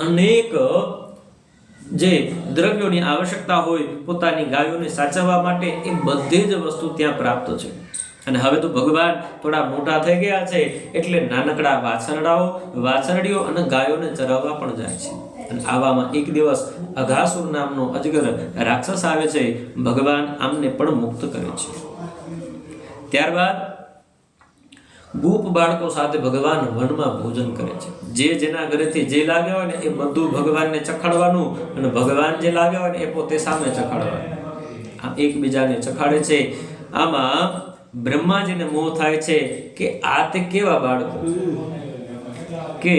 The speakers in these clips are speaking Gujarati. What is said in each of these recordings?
અનેક જે દ્રવ્યોની આવશ્યકતા હોય પોતાની ગાયોને સાચવવા માટે, એ બધી જ વસ્તુ ત્યાં પ્રાપ્ત છે. અને હવે તો ભગવાન થોડા મોટા થઈ ગયા છે એટલે નાનકડા વાછરડીઓ અને ગાયોને ચરાવવા પણ જાય છે. અને આવામાં એક દિવસ અઘાસુર નામનો અજગર રાક્ષસ આવે છે. ભગવાન આમને પણ મુક્ત કરે છે. ત્યારબાદ ગોપ બાળકો સાથે ભગવાન વનમાં ભોજન કરે છે. જેના ઘરેથી જે લાગ્યા હોય ને એ બધું ભગવાનને ચખાડવાનું, અને ભગવાન જે લાગ્યા હોય ને એ પોતે સામે ચખાડવાનું. આમ એકબીજાને ચખાડે છે. આમાં બ્રહ્માજીને મોહ થાય છે કે આ તે કેવા બાળકો કે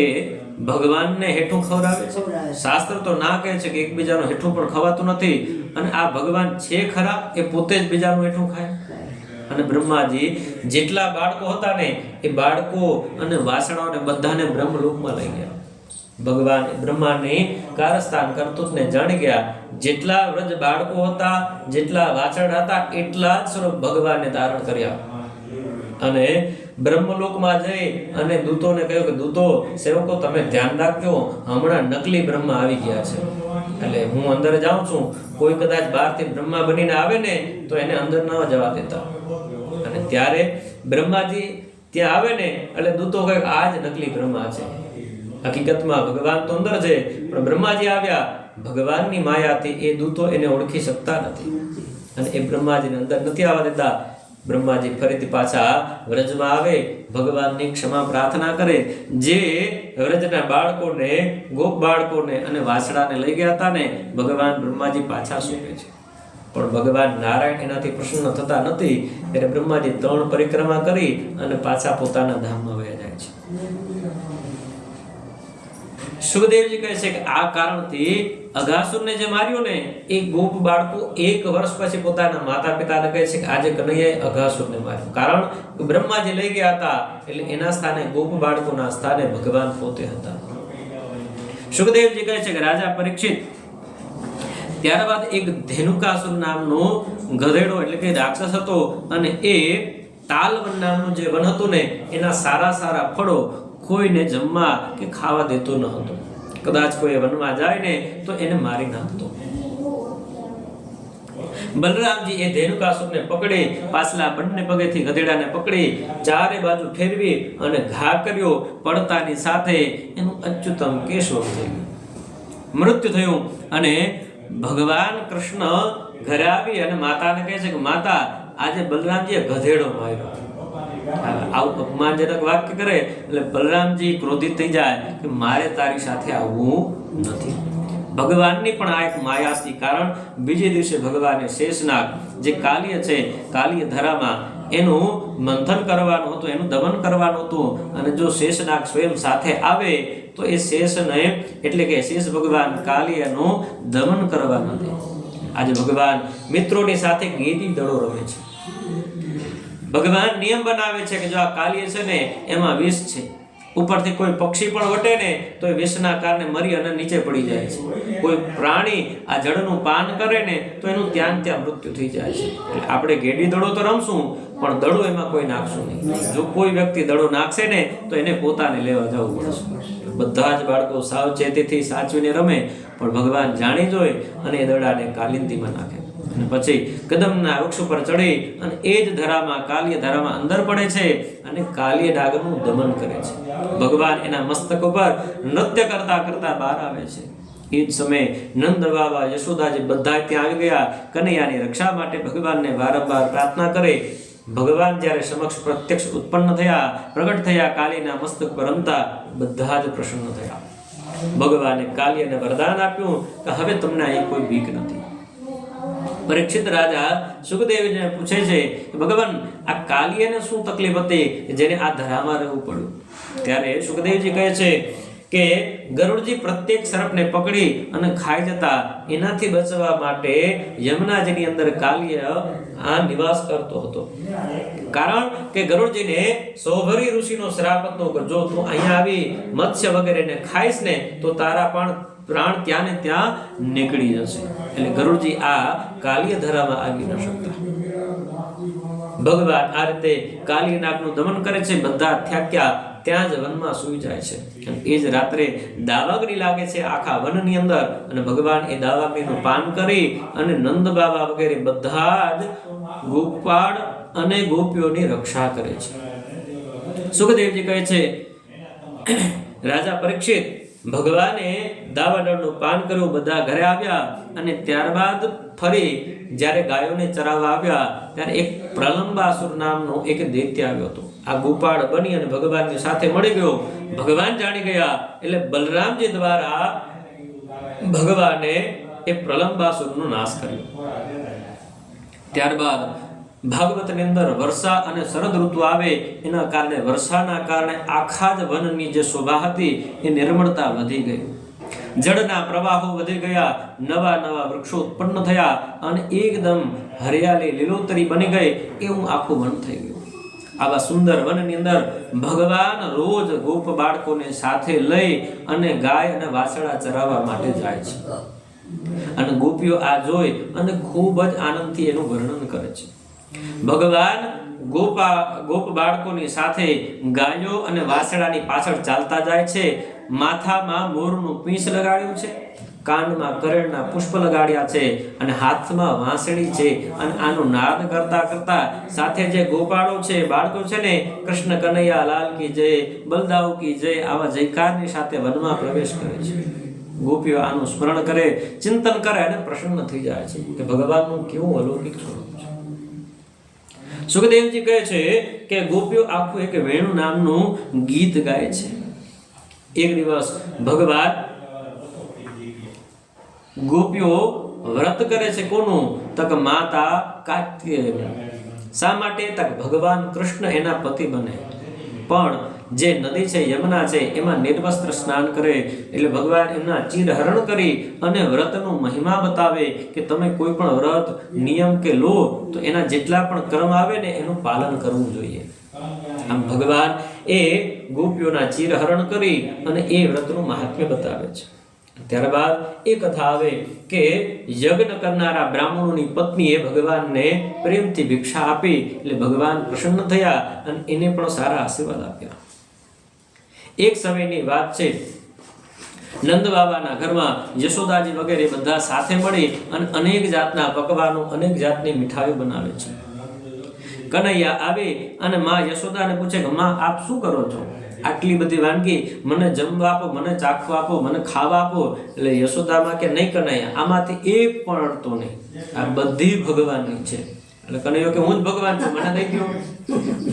ભગવાનને હેઠું ખવડાવે છે. શાસ્ત્ર તો ના કહે છે કે એકબીજાનું હેઠું પણ ખવાતું નથી, અને આ ભગવાન છે ખરા એ પોતે જ બીજાનું હેઠું ખાય. અને બ્રહ્માજી જેટલા બાળકો હતા ને એ બાળકો અને વાસણાઓને બધાને બ્રહ્મલોકમાં લઈ ગયા. ભગવાન બ્રહ્માની કારસ્થાન કરતૂતને જાણી ગયા. જેટલા વ્રજ બાળકો હતા, જેટલા વાછરડા હતા, એટલા જ સ્વરૂપ ભગવાનને ધારણ કર્યા. અને બ્રહ્મલોકમાં જઈ અને દૂતોને કહ્યું કે દૂતો સેવકો તમે ધ્યાન રાખજો, હમણાં નકલી બ્રહ્મા આવી ગયા છે. એટલે હું અંદર જાઉં છું, કોઈ કદાચ બહારથી બ્રહ્મા બનીને આવે ને તો એને અંદર ન જવા દેતા. અને ત્યારે બ્રહ્માજી ત્યાં આવે ને એટલે દૂતો કહે આ જ નકલી બ્રહ્મા છે. હકીકતમાં ભગવાન તો અંદર છે, પણ બ્રહ્માજી આવ્યા. ભગવાનની માયાથી એ દૂતો એને ઓળખી શકતા નથી, અને એ બ્રહ્માજીને અંદર નથી આવવા દેતા. બ્રહ્માજી ફરીથી પાછા વ્રજમાં આવે, ભગવાનની ક્ષમા પ્રાર્થના કરે. જે વ્રજના બાળકોને, ગોપ બાળકોને અને વાછડાને લઈ ગયા હતા ને, ભગવાન બ્રહ્માજી પાછા સોંપે છે. પણ ભગવાન નારાયણ એનાથી પ્રસન્ન થતા નથી. ત્યારે બ્રહ્માજી 3 પરિક્રમા કરી અને પાછા પોતાના ધામમાં વયા જાય છે. સુખદેવજી કહે છે કે આ કારણથી અઘાસુરને જે માર્યો ને એ ગોપ બાળકો 1 વર્ષ પછી પોતાના માતા પિતાને કહે છે કે આજે કનૈયાએ અઘાસુરને માર્યો. કારણ કે બ્રહ્માજી લઈ ગયા હતા, એટલે એના સ્થાને ગોપ બાળકોના સ્થાને ભગવાન પોતે હતા. સુખદેવજી કહે છે કે રાજા પરીક્ષિત, ત્યારબાદ એક ધેનુકાસુર નામનો ગધેડો એટલે કે રાક્ષસ હતો, અને એ તાલવન નામનું જે વન હતું ને એના સારા સારા ફળો કોઈને જમવા કે ખાવા દેતો ન હતો. કદાચ કોઈ વનમાં જાય ને તો એને મારી નાખતો. બલરામજી એ ધેનુકાસુરને પકડી, પાછલા બંને પગેથી ગધેડાને પકડી ચારે બાજુ ફેરવી અને ઘા કર્યો. પડતાની સાથે એનું અચ્યુતમ કેશવ થયું, મૃત્યુ થયું. અને ભગવાન કૃષ્ણ ઘરે આવી અને માતાને કહે છે કે માતા, આજે બલરામજીએ ગધેડો માર્યો. આવું અપમાનજનક વાક્ય કરે એટલે બલરામજી ક્રોધિત થઈ જાય કે મારે તારી સાથે આવવું નથી. ભગવાનની પણ આ એક માયા હતી. કારણ બીજે દિવસે ભગવાને શેષનાગ જે કાલિય છે, કાલિય ધરામાં એનું મંથન કરવાનું હતું, એનું દમન કરવાનું હતું. અને જો શેષનાગ સ્વયં સાથે આવે તો એ શેષને એટલે કે શેષ ભગવાન કાલિયનું દમન કરવા નથી. આજે ભગવાન મિત્રોની સાથે ગીરી દડો રમે છે. ભગવાન નિયમ બનાવે છે કે જો આ કાલિય છે ને એમાં વિષ છે, ઉપરથી કોઈ પક્ષી પણ વટે ને તો એ વિષના કારણે મરી અને નીચે પડી જાય છે. કોઈ પ્રાણી આ જળનું પાન કરે ને તો એનું ત્યાં મૃત્યુ થઈ જાય છે. એટલે આપણે ગેડી દડો તો રમશું, પણ દડો એમાં કોઈ નાખશું નહીં. જો કોઈ વ્યક્તિ દડો નાખશે ને તો એને પોતાને લેવા જવું પડશે. બધા જ બાળકો સાવચેતીથી સાચવીને રમે, પણ ભગવાન જાણી જોઈ અને એ દડાને કાલિંદીમાં નાખે. અને પછી કદમના વૃક્ષ ઉપર ચડી અને એ જ ધરામાં, કાલિય ધરામાં અંદર પડે છે અને કાલિય ડાગરનું દમન કરે છે. ભગવાન એના મસ્તક ઉપર નૃત્ય કરતા કરતા બહાર આવે છે. એ જ સમયે નંદ બાબા, યશોદાજી બધા ત્યાં આવી ગયા. કનૈયાની રક્ષા માટે ભગવાનને વારંવાર પ્રાર્થના કરે. ભગવાન જ્યારે સમક્ષ પ્રત્યક્ષ ઉત્પન્ન થયા, પ્રગટ થયા, કાલિયના મસ્તક પર રમતા, બધા જ પ્રસન્ન થયા. ભગવાને કાલિયને વરદાન આપ્યું કે હવે તમને અહીં કોઈ બીક નથી. પરીક્ષિત રાજા સુખદેવજીને પૂછે છે કે ભગવાન આ કાલિયને શું તકલીફ હતી જેને આ ધરામાં રહેવું પડ્યું? ત્યારે સુખદેવજી કહે છે કે ગરુડજી પ્રત્યેક સર્પને પકડી અને ખાઈ જતા. એનાથી બચવા માટે યમુનાજીની અંદર કાલિય આ નિવાસ કરતો હતો. કારણ કે ગરુડજીને સૌભરી ઋષિનો શ્રાપ હતો કે જો તું અહીંયા આવી મત્સ્ય વગેરેને ખાઈશ ને તો તારા પણ પ્રાણ ત્યાં ને ત્યાં નીકળી જશે. એટલે ગરુડજી આ કાલિય ધરામાં આવી ન શકતા. ભગવાન આ રીતે કાલિય નાગનું દમન કરે છે. બધા થ્યાક્યા, ત્યાં જ વનમાં સૂઈ જાય છે. એ જ રાત્રે દાવાગ્નિ લાગે છે આખા વનની અંદર, અને ભગવાન એ દાવાગ્નિનું પાન કરી અને નંદ બાબા વગેરે બધા જ ગોપાળ અને ગોપીઓની રક્ષા કરે છે. સુખદેવજી કહે છે, રાજા પરીક્ષિત, ભગવાને દાવાનળનું પાન કર્યું, બધા ઘરે આવ્યા, અને ત્યારબાદ ફરી જ્યારે ગાયોને ચરાવવા આવ્યા ત્યારે એક પ્રલંબાસુર નામનો એક દૈત્ય આવ્યો હતો. આ ગોપાળ બની અને ભગવાનની સાથે મળી ગયો. ભગવાન જાણી ગયા એટલે બલરામજી દ્વારા ભગવાને એ પ્રલંબાસુરનો નાશ કર્યો. ત્યારબાદ ભાગવતની અંદર વર્ષા અને શરદ ઋતુ આવે એના કારણે, વર્ષાના કારણે આખા જ વનની જે શોભા હતી એ નિર્મળતા વધી ગઈ. જળના પ્રવાહો વધી ગયા, નવા નવા વૃક્ષો ઉત્પન્ન થયા અને એકદમ હરિયાળી લીલોતરી બની ગઈ. એવું આખું વન થઈ ગયું. આવા સુંદર વનની અંદર ભગવાન રોજ ગોપ બાળકોને સાથે લઈ અને ગાય અને વાછડા ચરાવવા માટે જાય છે. અને ગોપીઓ આ જોઈ અને ખૂબ જ આનંદથી એનું વર્ણન કરે છે. ભગવાન ગોપ બાળકોની સાથે ગાયો અને વાછડાની પાછળ ચાલતા જાય છે. માથામાં મોરનું પીંછ લગાડ્યું છે, કાનમાં કરેણના પુષ્પ લગાડ્યા છે, અને હાથમાં વાંસળી છે. અને આનો નાદ કરતા કરતા સાથે જે ગોપાળો છે, બાળકો છે ને, કૃષ્ણ કનૈયા લાલ કી જય, બલદાવ કી જય, આવા જયકારની સાથે વનમાં પ્રવેશ કરે છે. ગોપીઓ આનું સ્મરણ કરે, ચિંતન કરે અને પ્રસન્ન થઈ જાય છે કે ભગવાનનું કેવું અલૌકિક સ્વરૂપ છે. સુખદેવજી કહે છે કે ગોપીઓ આખું એક વેણુ નામનું ગીત ગાય છે. એક દિવસ ભગવાન ગોપીઓ વ્રત કરે છે. કોનું? તક માતા કાર્તિકેય. શા માટે? તક ભગવાન કૃષ્ણ એના પતિ બને. પણ જે નદી છે, યમુના છે, એમાં નિર્વસ્ત્ર સ્નાન કરે એટલે ભગવાન એમના ચીરહરણ કરી અને વ્રતનો મહિમા બતાવે કે તમે કોઈ પણ વ્રત નિયમ કે લો તો એના જેટલા પણ કર્મ આવે ને એનું પાલન કરવું જોઈએ. આમ ભગવાન એ ગોપીઓના ચીરહરણ કરી અને એ વ્રતનું મહાત્મ્ય બતાવે છે. ત્યારબાદ એ કથા આવે કે યજ્ઞ કરનારા બ્રાહ્મણોની પત્નીએ ભગવાનને પ્રેમથી ભિક્ષા આપી એટલે ભગવાન પ્રસન્ન થયા અને એને પણ સારા આશીર્વાદ આપ્યા. એક સમયની વાત છે, નંદ બાબાના ઘરમાં યશોદાજી વગેરે બધા સાથે મળી અને અનેક જાતના પકવાનો, અનેક જાતની મીઠાઈઓ બનાવે છે. કનૈયા આવે અને માં યશોદાને પૂછે કે માં આપ શું કરો છો? આટલી બધી વાનગી, મને જમવા આપો, મને ચાખવા આપો, મને ખાવા આપો. એટલે યશોદામાં કે નહીં કનૈયા, આમાંથી એક પણ અડતો નહીં, આ બધી ભગવાનની છે. એટલે કનૈયો કે હું જ ભગવાન છું, મને દઈ દો.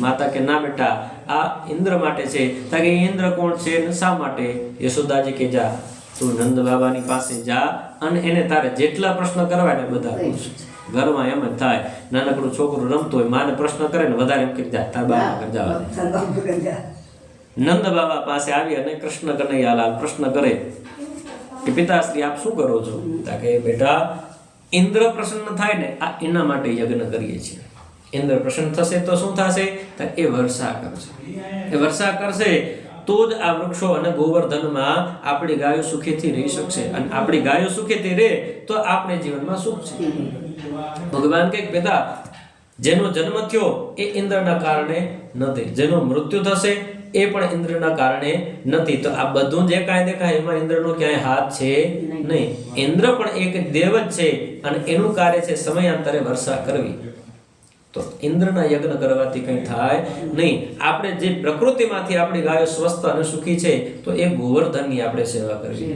માતા કે ના બેટા, આ ઇન્દ્ર માટે છે. તા કે ઇન્દ્ર કોણ છે ને શા માટે? યશોદાજી કે જા, તું નંદ બાબાની પાસે જા અને એને તારે જેટલા પ્રશ્ન કરવા ને બધા પૂછ. ઘરમાં એમ જ થાય, નાનકડું છોકરું રમતું હોય, માને પ્રશ્ન કરે ને વધારે એમ કે જા તાર બાબા કર જવા. નંદ બાબા પાસે આવી અને કૃષ્ણ કનૈયાલાલ પ્રશ્ન કરે કે પિતાશ્રી આપ શું કરો છો? તા કે બેટા ઇન્દ્ર પ્રસન્ન થાય ને આ એના માટે યજ્ઞ કરીએ છીએ. ઇન્દ્ર પ્રસન્ન થશે તો શું થશે? એ વર્ષા કરશે. એ વર્ષા કરશે તો જ આ વૃક્ષો અને ગોવર્ધનમાં આપણી ગાયો સુખેથી રહી શકશે. અને આપણી ગાયો સુખેથી રહે તો આપણે જીવનમાં સુખ છે. ભગવાન કે પિતા, જેનો જન્મ થયો એ ઇન્દ્રના કારણે નથી, જેનો મૃત્યુ થશે એ પણ ઇન્દ્રના કારણે નથી. તો આ બધું જે કાંઈ દેખાય એમાં ઇન્દ્રનો ક્યાંય હાથ છે નહીં. ઇન્દ્ર પણ એક દેવ જ છે અને એનું કાર્ય છે સમયાંતરે વર્ષા કરવી. તો ઇન્દ્રના યજ્ઞ કરવાથી કંઈ થાય નહીં. આપણે જે પ્રકૃતિમાંથી આપણી ગાયો સ્વસ્થ અને સુખી છે તો એ ગોવર્ધનની આપણે સેવા કરવી.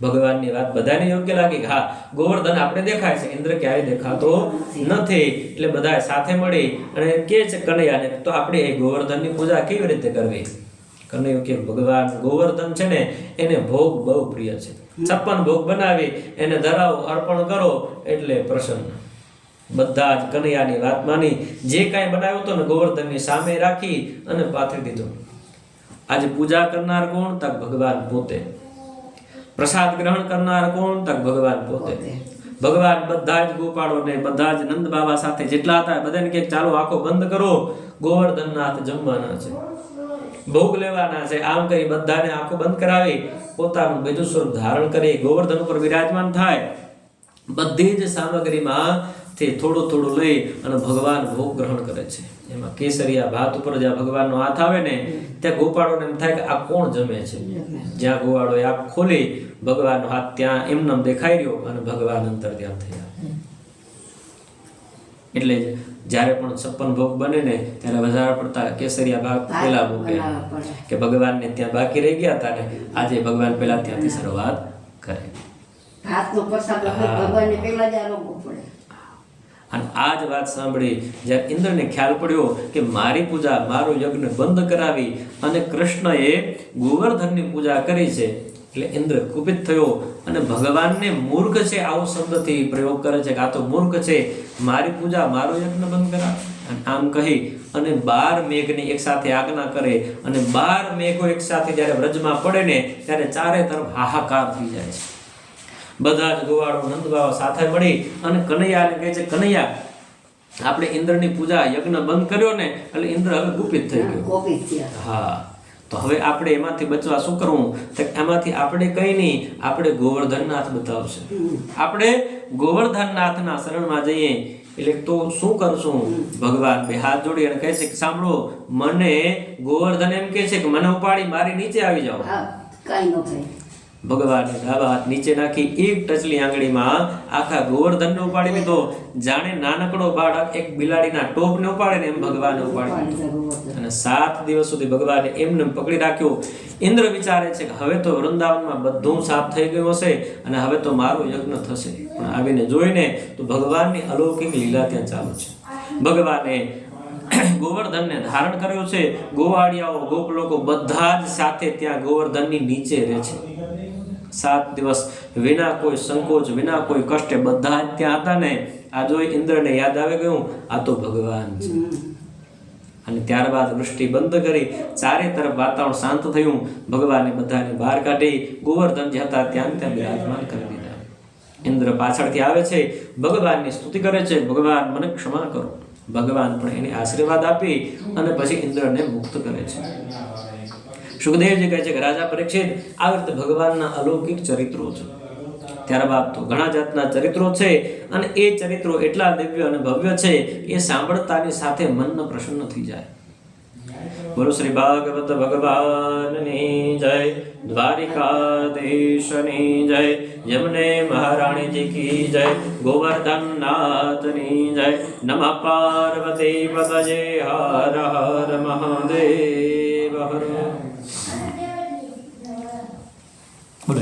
ભગવાનની વાત બધાને યોગ્ય લાગી. હા, ગોવર્ધન આપણે દેખાય છે, ઇન્દ્ર ક્યારેય દેખાતો નથી. એટલે બધા સાથે મળી અને કે છે કનૈયાને તો આપણે એ ગોવર્ધનની પૂજા કેવી રીતે કરવી? કનૈયો કે ભગવાન ગોવર્ધન છે ને એને ભોગ બહુ પ્રિય છે. 56 ભોગ બનાવી એને ધરાવો, અર્પણ કરો એટલે પ્રસન્ન. બધા જ કનૈયાની વાત માની, જે કાંઈ બનાવ્યું હતું ને ગોવર્ધનની સામે રાખી અને પાથરી દીધું. આજે પૂજા કરનાર કોણ? તક ભગવાન પોતે. પ્રસાદ ગ્રહણ કરનાર કોણ? તક ભગવાન પોતે. ભગવાન બધા જ ગોપાળોને, બધા જ નંદ બાબા સાથે જેટલા હતા બધાને કે ચાલો આંખો બંધ કરો, ગોવર્ધનના હાથ જમવાના છે, ભોગ લેવાના છે. આમ કરી બધાને આંખો બંધ કરાવી પોતાનું બીજું સ્વરૂપ ધારણ કરી ગોવર્ધન ઉપર વિરાજમાન થાય. બધી જ સામગ્રીમાં થોડું થોડું લઈ અને ભગવાન ભોગ ગ્રહણ કરે છે. એમાં કેસરિયા ભાત ઉપર જ્યાં ભગવાનનો હાથ આવે ને ત્યાં ગોપાળોને એમ થાય કે આ કોણ જમે છે. જ્યાં ગોવાળોએ આંખ ખોલી ભગવાનનો હાથ ત્યાં એમનેમ દેખાઈ રહ્યો અને ભગવાન અંતર ધ્યાન થયા. એટલે જ્યારે પણ 56 ભોગ બને ને ત્યારે વધારે પડતા કેસરિયા ભાગ પેલા મૂકે કે ભગવાનને ત્યાં બાકી રહી ગયા હતા ને આજે ભગવાન પેલા ત્યાંથી શરૂઆત કરે. ભાતનો પ્રસાદ ભગવાનને પહેલા જ આરોગવો પડે. અને આ જ વાત સાંભળી જ્યારે ઇન્દ્રને ખ્યાલ પડ્યો કે મારી પૂજા મારો યજ્ઞ બંધ કરાવી અને કૃષ્ણએ ગોવર્ધનની પૂજા કરી છે એટલે ઇન્દ્ર કુપિત થયો અને ભગવાનને મૂર્ખ છે આવો શબ્દથી પ્રયોગ કરે છે કે આ તો મૂર્ખ છે, મારી પૂજા મારો યજ્ઞ બંધ કરાવે. અને આમ કહી અને 12 મેઘની એક સાથે આજ્ઞા કરે અને 12 મેઘો એક સાથે જ્યારે વ્રજમાં પડે ને ત્યારે ચારે તરફ હાહાકાર થઈ જાય છે. બધા જ ગોવાળો નંદબાવા સાથે મળી અને કનૈયાને કહે છે કનૈયા આપણે ઇન્દ્રની પૂજા યજ્ઞ બંધ કર્યો ને એટલે ઇન્દ્ર હવે કુપિત થઈ ગયો. હા, તો હવે આપણે એમાંથી બચવા શું કરવું? તો એમાંથી આપણે કઈ નહીં, આપણે ગોવર્ધનનાથ બતાવશે. આપણે ગોવર્ધનનાથના શરણમાં જઈએ એટલે તો શું કરશું? ભગવાન બે હાથ જોડી અને કહે છે કે સાંભળો, મને ગોવર્ધન એમ કહે છે કે મને ઉપાડી મારી નીચે આવી જાઓ. કઈ ન થાય. ભગવાને ડાબા હાથ નીચે નાખી એક ટચલી આંગળીમાં આખા ગોવર્ધનને ઉપાડી લીધો. જાણે નાનકડો બાળક એક બિલાડીના ટોપને ઉપાડે ને એમ ભગવાને ઉપાડી લીધો. અને 7 દિવસ સુધી ભગવાને એમને પકડી રાખ્યો. ઇન્દ્ર વિચારે છે કે હવે તો વૃંદાવનમાં બધું સાફ થઈ ગયું હશે અને હવે તો મારો યજ્ઞ થશે. પણ આવીને જોઈને તો ભગવાનની અલૌકિક લીલા ત્યાં ચાલુ છે. ભગવાને ગોવર્ધનને ધારણ કર્યો છે. ગોવાળિયાઓ ગોપ લોકો બધા જ સાથે ત્યાં ગોવર્ધનની નીચે રહે છે. 7 દિવસ વિના કોઈ સંકોચ વિના કોઈ કષ્ટે બધા જ ત્યાં હતા ને આ જોઈ ઇન્દ્રને યાદ આવી ગયું આ તો ભગવાન છે. અને ત્યારબાદ વૃષ્ટિ બંધ કરી ચારે તરફ વાતાવરણ શાંત થયું. ભગવાને બધાને બહાર કાઢી ગોવર્ધન જે હતા ત્યાં બિરાજમાન કરી દીધા. ઇન્દ્ર પાછળથી આવે છે, ભગવાનની સ્તુતિ કરે છે, ભગવાન મને ક્ષમા કરો. ભગવાન પણ એને આશીર્વાદ આપી અને પછી ઇન્દ્રને મુક્ત કરે છે. સુખદેવજી કહે છે કે રાજા પરીક્ષિત આવી રીતે ભગવાનના અલૌકિક ચરિત્રો છે. ત્યારબાદ તો ઘણા જાતના ચરિત્રો છે અને એ ચરિત્રો એટલા દિવ્ય અને ભવ્ય છે કે એ સાંભળતાની સાથે મન પ્રસન્ન થઈ જાય. બોલો શ્રી ભાગવત ભગવાનની જય, દ્વારિકાધીશની જય, યમને મહારાણીજી કી જય, ગોવર્ધનનાથની જય. નમઃ પાર્વતી પતયે હર હર મહાદેવ હર. બોલો.